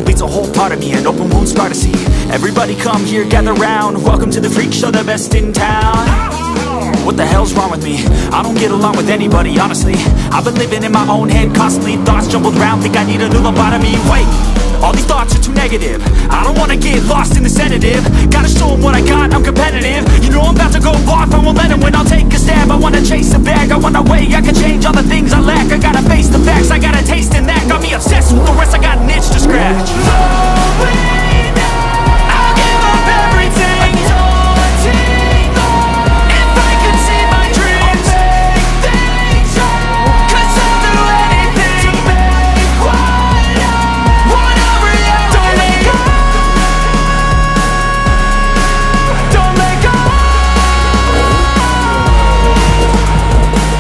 bleeds a whole part of me, an open wound scar to see. Everybody come here, gather round. Welcome to the freak show, the best in town. What the hell's wrong with me? I don't get along with anybody, honestly. I've been living in my own head constantly. Thoughts jumbled round, think I need a new lobotomy. Wait, all these thoughts are too negative. I don't wanna get lost in the sedative. Gotta show them what I got, I'm competitive. You know I'm about to go off, I won't let them win. I'll take a stab, I wanna chase a bag. I wanna weigh, I can change all the things I lack. I gotta face the facts, I got a taste in that. Got me obsessed with the rest, I got an itch to scratch. I'll give up everything. If I could see my dreams, cause I'll do anything to make what a reality. Don't let go. Don't let go.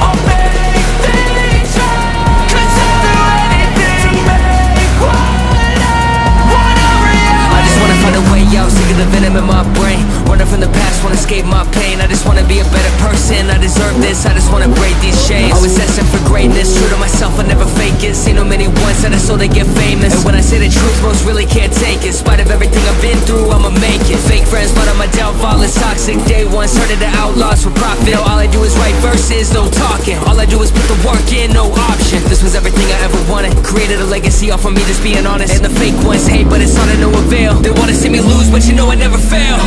I'll make things right, cause I'll do anything to make what a reality. I just wanna find a way out, sick of the venom in my brain. Running from the past, wanna escape my pain. I just wanna be a better person, I deserve this. I just wanna break these chains. I was destined for greatness, true to myself, I never fake it. Seen no many ones that I saw they get famous. And when I say the truth, most really can't take it. In spite of everything I've been through, I'ma make it. Fake friends, but I'm a downfall, it's toxic. Day one, started to outlaws for profit. Now all I do is write verses, no talking. All I do is put the work in, no option. This was everything I ever wanted. Created a legacy off of me, just being honest. And the fake ones hate, but it's all to no avail. They wanna see me lose, but you know I never fail.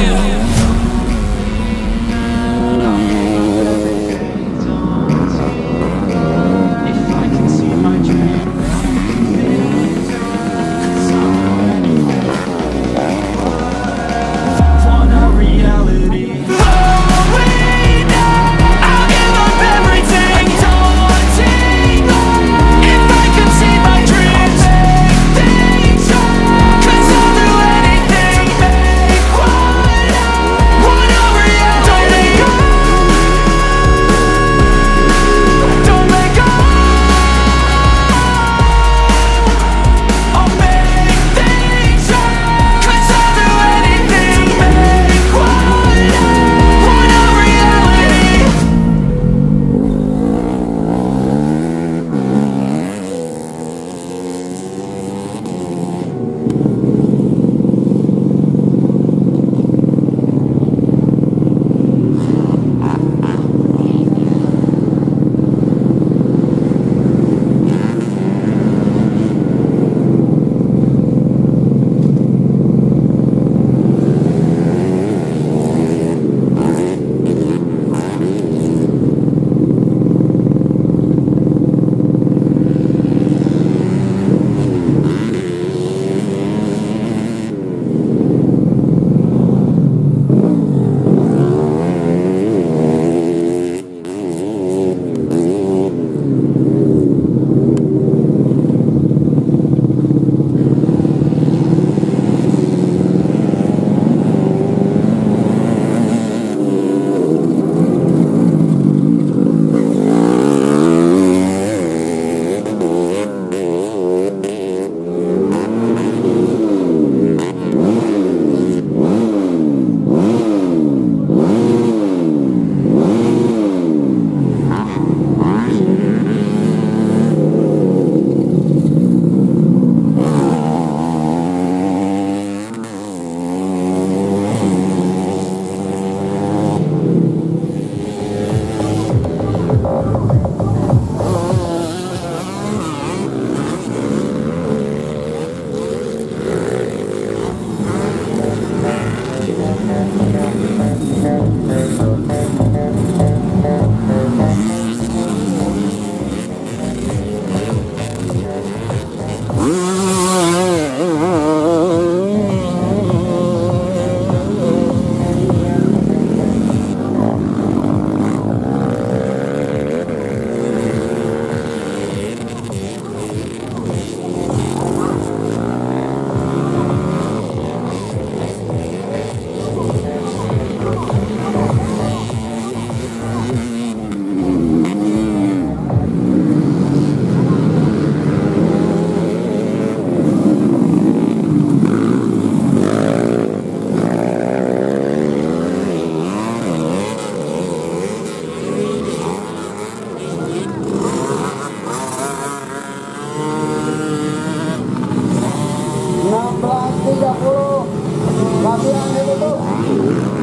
Tapi yang ditutup